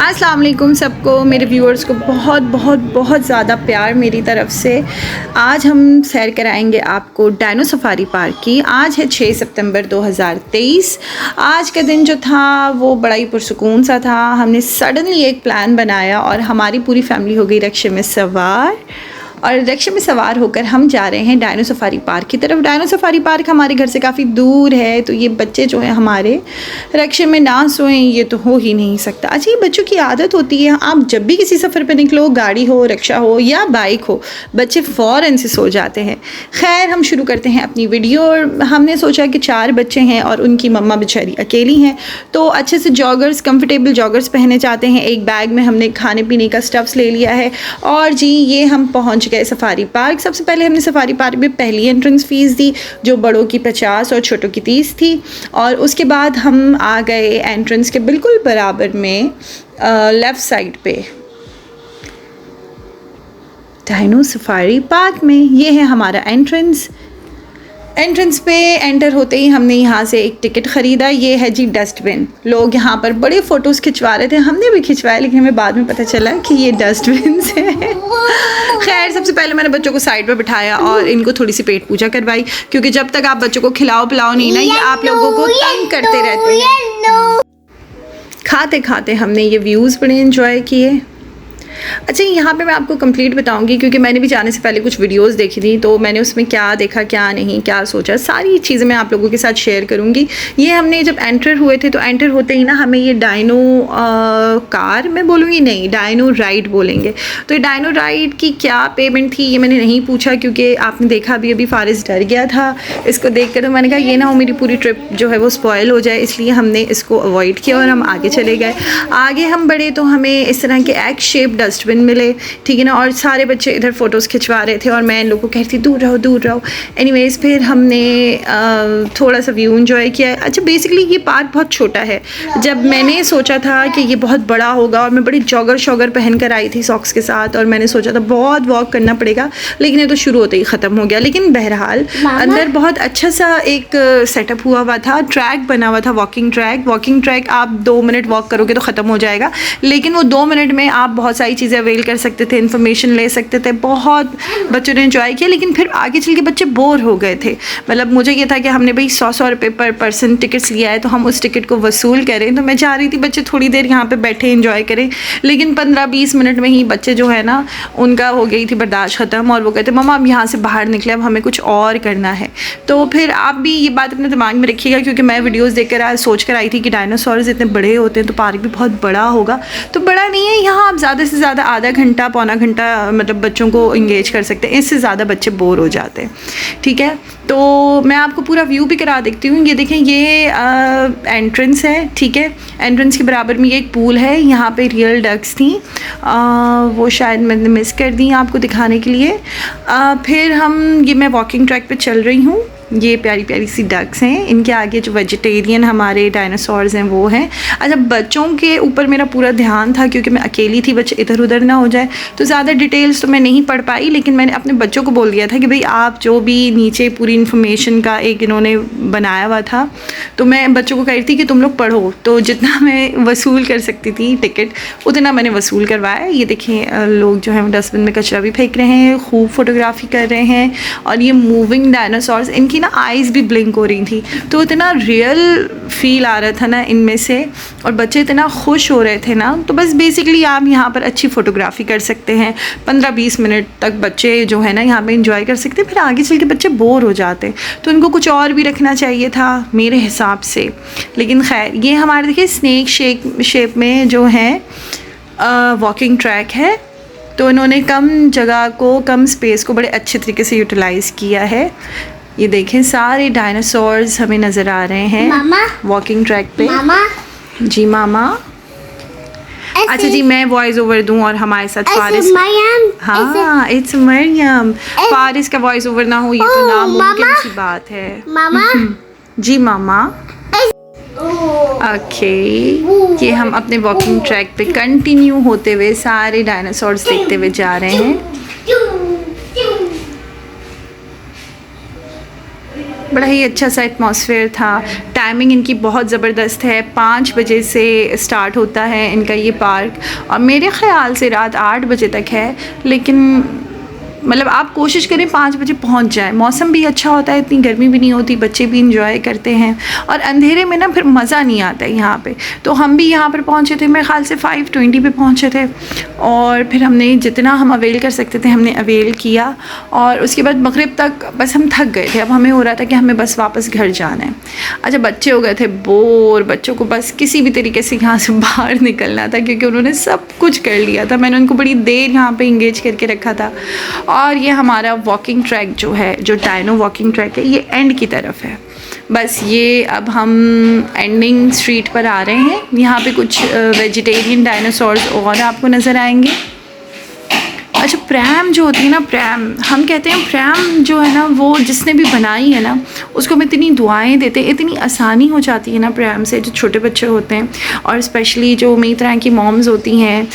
अस्सलाम वालेकुम सबको, मेरे व्यूअर्स को बहुत बहुत बहुत ज़्यादा प्यार मेरी तरफ़ से। आज हम सैर कराएंगे आपको डायनो सफारी पार्क की। आज है 6 सितंबर 2023। आज का दिन जो था वो बड़ा ही पुरसुकून सा था। हमने सडनली एक प्लान बनाया और हमारी पूरी फैमिली हो गई रिक्शे में सवार, और रिक्शे में सवार होकर हम जा रहे हैं डायनो सफारी पार्क की तरफ। डायनो सफारी पार्क हमारे घर से काफ़ी दूर है, तो ये बच्चे जो हैं हमारे रिक्शे में ना सोएं ये तो हो ही नहीं सकता। अच्छा, ये बच्चों की आदत होती है, आप जब भी किसी सफ़र पे निकलो, गाड़ी हो, रिक्शा हो या बाइक हो, बच्चे फ़ौरन से सो जाते हैं। खैर, हम शुरू करते हैं अपनी वीडियो। और हमने सोचा कि 4 बच्चे हैं और उनकी मम्मा बेचारी अकेली हैं, तो अच्छे से जॉगर्स, कंफर्टेबल जॉगर्स पहने चाहते हैं। एक बैग में हमने खाने पीने का स्टफ्स ले लिया है और जी ये हम पहुँच गए सफारी पार्क। सबसे पहले हमने सफारी पार्क में पहली एंट्रेंस फ़ीस दी, जो बड़ों की 50 और छोटों की 30 थी। और उसके बाद हम आ गए एंट्रेंस के बिल्कुल बराबर में लेफ़्ट साइड पे डायनो सफारी पार्क में। ये है हमारा एंट्रेंस पे एंटर होते ही हमने यहाँ से एक टिकट ख़रीदा। ये है जी डस्टबिन। लोग यहाँ पर बड़े फ़ोटोज़ खिंचवा रहे थे, हमने भी खिंचवाए, लेकिन हमें बाद में पता चला कि ये डस्टबिन से है। खैर, सबसे पहले मैंने बच्चों को साइड पर बिठाया और इनको थोड़ी सी पेट पूजा करवाई, क्योंकि जब तक आप बच्चों को खिलाओ पिलाओ नहीं ना, ये आप लोगों को तंग करते रहते हैं। खाते खाते हमने ये व्यूज़ बड़े इंजॉय किए। अच्छा, यहाँ पे मैं आपको कंप्लीट बताऊंगी, क्योंकि मैंने भी जाने से पहले कुछ वीडियोस देखी थी, तो मैंने उसमें क्या देखा, क्या नहीं, क्या सोचा, सारी चीज़ें मैं आप लोगों के साथ शेयर करूँगी। ये हमने जब एंटर हुए थे, तो एंटर होते ही ना हमें ये डायनो कार मैं बोलूँगी नहीं, डायनो राइड बोलेंगे। तो ये डायनो राइड की क्या पेमेंट थी ये मैंने नहीं पूछा, क्योंकि आपने देखा अभी फारिस डर गया था इसको देख कर। तो मैंने कहा ये ना हो मेरी पूरी ट्रिप जो है वो स्पॉयल हो जाए, इसलिए हमने इसको अवॉइड किया और हम आगे चले गए। आगे हम बढ़े तो हमें इस तरह के एग शेप डस्टबिन मिले, ठीक है ना, और सारे बच्चे इधर फ़ोटोज़ खिंचवा रहे थे और मैं इन लोगों को कह रही थी दूर रहो दूर रहो। एनीवेज़, फिर हमने थोड़ा सा व्यू एंजॉय किया। अच्छा, बेसिकली ये पार्क बहुत छोटा है। जब मैंने सोचा था कि ये बहुत बड़ा होगा, और मैं बड़ी जॉगर शॉगर पहन कर आई थी सॉक्स के साथ, और मैंने सोचा था बहुत वॉक करना पड़ेगा, लेकिन ये तो शुरू होते ही ख़त्म हो गया। लेकिन बहरहाल अंदर बहुत अच्छा सा एक सेटअप हुआ था, ट्रैक बना हुआ था, वॉकिंग ट्रैक। आप 2 मिनट वॉक करोगे तो ख़त्म हो जाएगा, लेकिन वो 2 मिनट में आप बहुत सारी चीज़ें अवेल कर सकते थे, इन्फॉर्मेशन ले सकते थे। बहुत बच्चों ने एंजॉय किया, लेकिन फिर आगे चल के बच्चे बोर हो गए थे। मतलब मुझे ये था कि हमने भाई 100 रुपये पर पर्सन टिकट्स लिया है, तो हम उस टिकट को वसूल करें। तो मैं चाह रही थी बच्चे थोड़ी देर यहाँ पे बैठे एंजॉय करें, लेकिन 15-20 मिनट में ही बच्चे जो है ना उनका हो गई थी बर्दाश्त ख़त्म, और वो कहते मम्मा अब यहाँ से बाहर निकले, अब हमें कुछ और करना है। तो फिर आप भी ये बात अपने दिमाग में रखिएगा, क्योंकि मैं वीडियोज़ देख कर सोच कर आई थी कि डायनासोर्स इतने बड़े होते हैं तो पार्क भी बहुत बड़ा होगा। तो बड़ा नहीं है, यहाँ आप ज़्यादा से ज़्यादा आधा घंटा पौना घंटा मतलब बच्चों को इंगेज कर सकते हैं, इससे ज़्यादा बच्चे बोर हो जाते हैं, ठीक है। तो मैं आपको पूरा व्यू भी करा देखती हूँ। ये देखें, ये एंट्रेंस है, ठीक है। एंट्रेंस के बराबर में ये एक पूल है, यहाँ पे रियल डक्स थी, वो शायद मैंने मिस कर दी आपको दिखाने के लिए। फिर मैं वॉकिंग ट्रैक पे चल रही हूँ। ये प्यारी प्यारी सी डक्स हैं, इनके आगे जो वेजिटेरियन हमारे डायनासोर्स हैं वो हैं। अच्छा, बच्चों के ऊपर मेरा पूरा ध्यान था, क्योंकि मैं अकेली थी, बच्चे इधर उधर ना हो जाए, तो ज़्यादा डिटेल्स तो मैं नहीं पढ़ पाई, लेकिन मैंने अपने बच्चों को बोल दिया था कि भाई आप जो भी नीचे पूरी इन्फॉर्मेशन का एक इन्होंने बनाया हुआ था, तो मैं बच्चों को कह रही थी कि तुम लोग पढ़ो। तो जितना मैं वसूल कर सकती थी टिकट, उतना मैंने वसूल करवाया। ये देखें, लोग जो हैं डस्टबिन में कचरा भी फेंक रहे हैं, खूब फोटोग्राफी कर रहे हैं। और ये मूविंग डायनासोर्स, इनकी ना आइज़ भी ब्लिंक हो रही थी, तो इतना रियल फील आ रहा था ना इनमें से, और बच्चे इतना खुश हो रहे थे ना। तो बस बेसिकली आप यहाँ पर अच्छी फ़ोटोग्राफी कर सकते हैं, 15-20 मिनट तक बच्चे जो है ना यहाँ पे एंजॉय कर सकते हैं। फिर आगे चल के बच्चे बोर हो जाते हैं, तो इनको कुछ और भी रखना चाहिए था मेरे हिसाब से। लेकिन खैर, ये हमारे देखिए स्नैक शेप में जो है वॉकिंग ट्रैक है, तो इन्होंने कम जगह को, कम स्पेस को बड़े अच्छे तरीके से यूटिलाइज़ किया है। ये देखें, सारे डायनासोर्स हमें नज़र आ रहे हैं वॉकिंग ट्रैक पे। मामा जी, मामा। अच्छा जी, मैं वॉइस ओवर दूं और हमारे साथ फारिस। हाँ, इट्स मरियम। फारिस का वॉइस ओवर ना हो ये तो नामुमकिन सी बात है। मामा जी, मामा। ओके, ये हम अपने वॉकिंग ट्रैक पे कंटिन्यू होते हुए सारे डायनासोर्स देखते हुए जा रहे हैं। बड़ा ही अच्छा सा एटमॉस्फेयर था। टाइमिंग इनकी बहुत ज़बरदस्त है, 5 बजे से स्टार्ट होता है इनका ये पार्क, और मेरे ख़्याल से रात 8 बजे तक है। लेकिन मतलब आप कोशिश करें 5 बजे पहुंच जाए। मौसम भी अच्छा होता है, इतनी गर्मी भी नहीं होती, बच्चे भी इंजॉय करते हैं, और अंधेरे में ना फिर मज़ा नहीं आता है यहाँ पे। तो हम भी यहाँ पर पहुँचे थे, मेरे ख़्याल से 5:20 पे पहुँचे थे, और फिर हमने जितना हम अवेल कर सकते थे हमने अवेल किया। और उसके बाद मगरिब तक बस हम थक गए थे, अब हमें हो रहा था कि हमें बस वापस घर जाना है। अच्छा, बच्चे हो गए थे बोर, बच्चों को बस किसी भी तरीके से यहाँ से बाहर निकलना था, क्योंकि उन्होंने सब कुछ कर लिया था। मैंने उनको बड़ी देर यहाँ पे इंगेज करके रखा था। और ये हमारा वॉकिंग ट्रैक जो है, जो डायनो वॉकिंग ट्रैक है, ये एंड की तरफ है। बस ये अब हम एंडिंग स्ट्रीट पर आ रहे हैं। यहाँ पे कुछ वेजिटेरियन डायनासोर्स और आपको नज़र आएंगे। अच्छा, प्रैम जो होती है ना, प्रैम हम कहते हैं, प्रैम जो है ना, वो जिसने भी बनाई है ना, उसको हम इतनी दुआएं देते हैं, इतनी आसानी हो जाती है ना प्रैम से, जो छोटे बच्चे होते हैं, और स्पेशली जो मेरी तरह की मॉम्स होती हैं।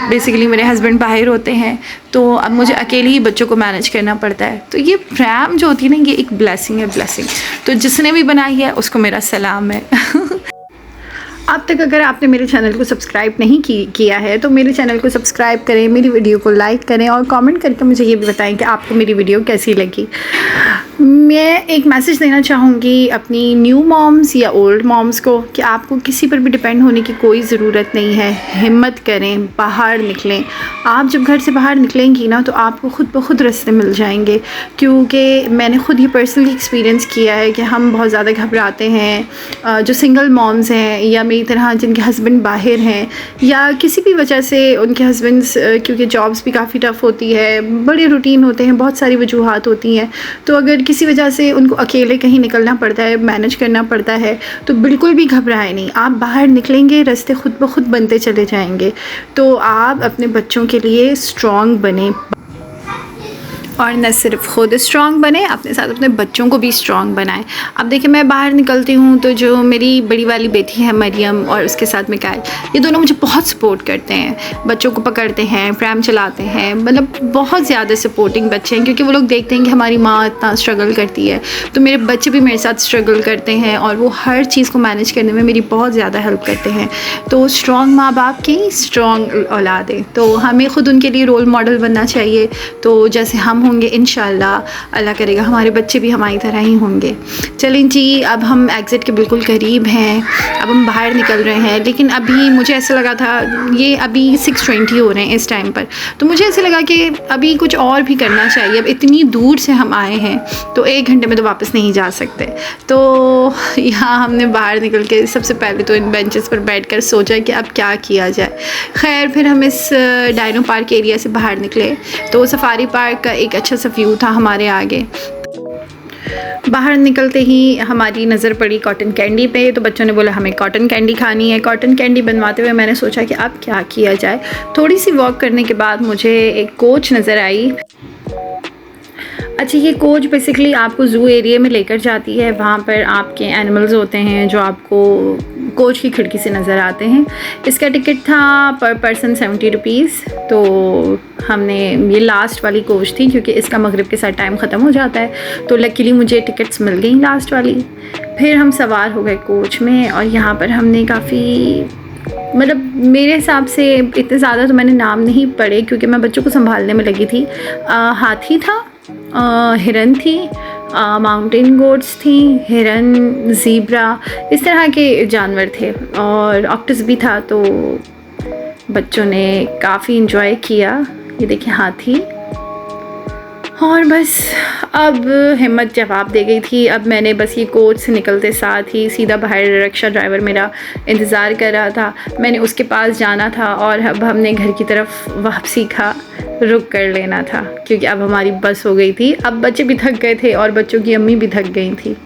बेसिकली मेरे हस्बैंड बाहर होते हैं, तो अब मुझे अकेले ही बच्चों को मैनेज करना पड़ता है। तो ये प्रैम जो होती है ना, ये एक ब्लेसिंग है, ब्लेसिंग। तो जिसने भी बनाई है उसको मेरा सलाम है। अब तक अगर आपने मेरे चैनल को सब्सक्राइब नहीं किया है तो मेरे चैनल को सब्सक्राइब करें, मेरी वीडियो को लाइक करें, और कमेंट करके मुझे ये भी बताएं कि आपको मेरी वीडियो कैसी लगी। मैं एक मैसेज देना चाहूँगी अपनी न्यू मॉम्स या ओल्ड मॉम्स को कि आपको किसी पर भी डिपेंड होने की कोई ज़रूरत नहीं है। हिम्मत करें, बाहर निकलें। आप जब घर से बाहर निकलेंगी ना, तो आपको ख़ुद ब खुद रास्ते मिल जाएंगे, क्योंकि मैंने ख़ुद ही पर्सनली एक्सपीरियंस किया है कि हम बहुत ज़्यादा घबराते हैं। जो सिंगल मॉम्स हैं या मेरी तरह जिनके हस्बैंड बाहर हैं, या किसी भी वजह से उनके हस्बैंड्स, क्योंकि जॉब्स भी काफ़ी टफ़ होती है, बड़े रूटीन होते हैं, बहुत सारी वजूहात होती हैं, तो अगर किसी वजह से उनको अकेले कहीं निकलना पड़ता है, मैनेज करना पड़ता है, तो बिल्कुल भी घबराएं नहीं। आप बाहर निकलेंगे, रास्ते खुद ब खुद बनते चले जाएंगे। तो आप अपने बच्चों के लिए स्ट्रॉन्ग बने, और न सिर्फ खुद स्ट्रॉन्ग बने, अपने साथ अपने बच्चों को भी स्ट्रॉन्ग बनाएं। अब देखिए, मैं बाहर निकलती हूँ तो जो मेरी बड़ी वाली बेटी है मरियम, और उसके साथ मिकाइल, ये दोनों मुझे बहुत सपोर्ट करते हैं। बच्चों को पकड़ते हैं, प्रैम चलाते हैं, मतलब बहुत ज़्यादा सपोर्टिंग बच्चे हैं, क्योंकि वो लोग देखते हैं कि हमारी माँ इतना स्ट्रगल करती है, तो मेरे बच्चे भी मेरे साथ स्ट्रगल करते हैं, और वो हर चीज़ को मैनेज करने में मेरी बहुत ज़्यादा हेल्प करते हैं। तो स्ट्रॉन्ग माँ बाप की स्ट्रॉन्ग औलाद है, तो हमें ख़ुद उनके लिए रोल मॉडल बनना चाहिए। तो जैसे हम होंगे, इंशाल्लाह अल्लाह करेगा हमारे बच्चे भी हमारी तरह ही होंगे। चलें जी, अब हम एग्ज़िट के बिल्कुल करीब हैं, अब हम बाहर निकल रहे हैं। लेकिन अभी मुझे ऐसा लगा था, ये अभी 6:20 हो रहे हैं इस टाइम पर, तो मुझे ऐसा लगा कि अभी कुछ और भी करना चाहिए। अब इतनी दूर से हम आए हैं, तो 1 घंटे में तो वापस नहीं जा सकते। तो यहाँ हमने बाहर निकल के सबसे पहले तो इन बेंचेस पर बैठकर सोचा कि अब क्या किया जाए। खैर, फिर हम इस डायनो पार्क एरिया से बाहर निकले, तो सफारी पार्क का एक अच्छा सा व्यू था हमारे आगे। बाहर निकलते ही हमारी नज़र पड़ी कॉटन कैंडी पे, तो बच्चों ने बोला हमें कॉटन कैंडी खानी है। कॉटन कैंडी बनवाते हुए मैंने सोचा कि अब क्या किया जाए। थोड़ी सी वॉक करने के बाद मुझे एक कोच नज़र आई। अच्छा, ये कोच बेसिकली आपको ज़ू एरिया में लेकर जाती है। वहाँ पर आपके एनिमल्स होते हैं जो आपको कोच की खिड़की से नज़र आते हैं। इसका टिकट था पर पर्सन 70 रुपीज़। तो हमने, ये लास्ट वाली कोच थी, क्योंकि इसका मगरिब के साथ टाइम ख़त्म हो जाता है, तो लकीली मुझे टिकट्स मिल गई लास्ट वाली। फिर हम सवार हो गए कोच में, और यहाँ पर हमने काफ़ी, मतलब मेरे हिसाब से इतने ज़्यादा तो मैंने नाम नहीं पढ़े, क्योंकि मैं बच्चों को संभालने में लगी थी। हाथी था, हिरन थी, माउंटेन गोट्स थी, हिरन, ज़ीब्रा, इस तरह के जानवर थे, और ऑक्टस भी था। तो बच्चों ने काफ़ी इन्जॉय किया। ये देखिए हाथी। और बस अब हिम्मत जवाब दे गई थी। अब मैंने बस ये कोच से निकलते साथ ही सीधा बाहर रिक्शा ड्राइवर मेरा इंतज़ार कर रहा था, मैंने उसके पास जाना था, और अब हमने घर की तरफ वापसी का रुक कर लेना था, क्योंकि अब हमारी बस हो गई थी। अब बच्चे भी थक गए थे और बच्चों की अम्मी भी थक गई थी।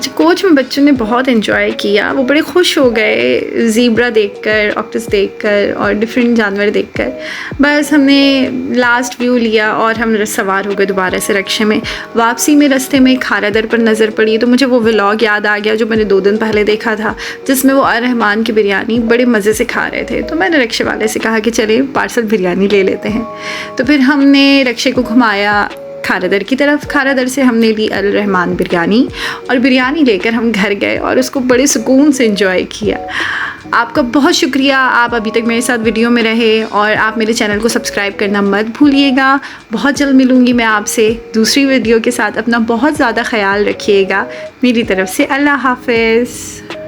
अच्छा, कोच में बच्चों ने बहुत एंजॉय किया, वो बड़े खुश हो गए ज़ीब्रा देखकर, ऑक्टस देखकर और डिफरेंट जानवर देखकर। बस हमने लास्ट व्यू लिया और हम सवार हो गए दोबारा से रिक्शे में। वापसी में रास्ते में खारादर पर नज़र पड़ी तो मुझे वो व्लॉग याद आ गया जो मैंने 2 दिन पहले देखा था, जिसमें वो अर्रहमान की बिरयानी बड़े मज़े से खा रहे थे। तो मैंने रिक्शे वाले से कहा कि चले पार्सल बिरयानी ले लेते हैं। तो फिर हमने रिक्शे को घुमाया खारादर की तरफ। खारादर से हमने ली अर्रहमान बिरयानी और बिरयानी लेकर हम घर गए और उसको बड़े सुकून से एंजॉय किया। आपका बहुत शुक्रिया, आप अभी तक मेरे साथ वीडियो में रहे और आप मेरे चैनल को सब्सक्राइब करना मत भूलिएगा। बहुत जल्द मिलूँगी मैं आपसे दूसरी वीडियो के साथ। अपना बहुत ज़्यादा ख्याल रखिएगा। मेरी तरफ से अल्लाह हाफ़िज़।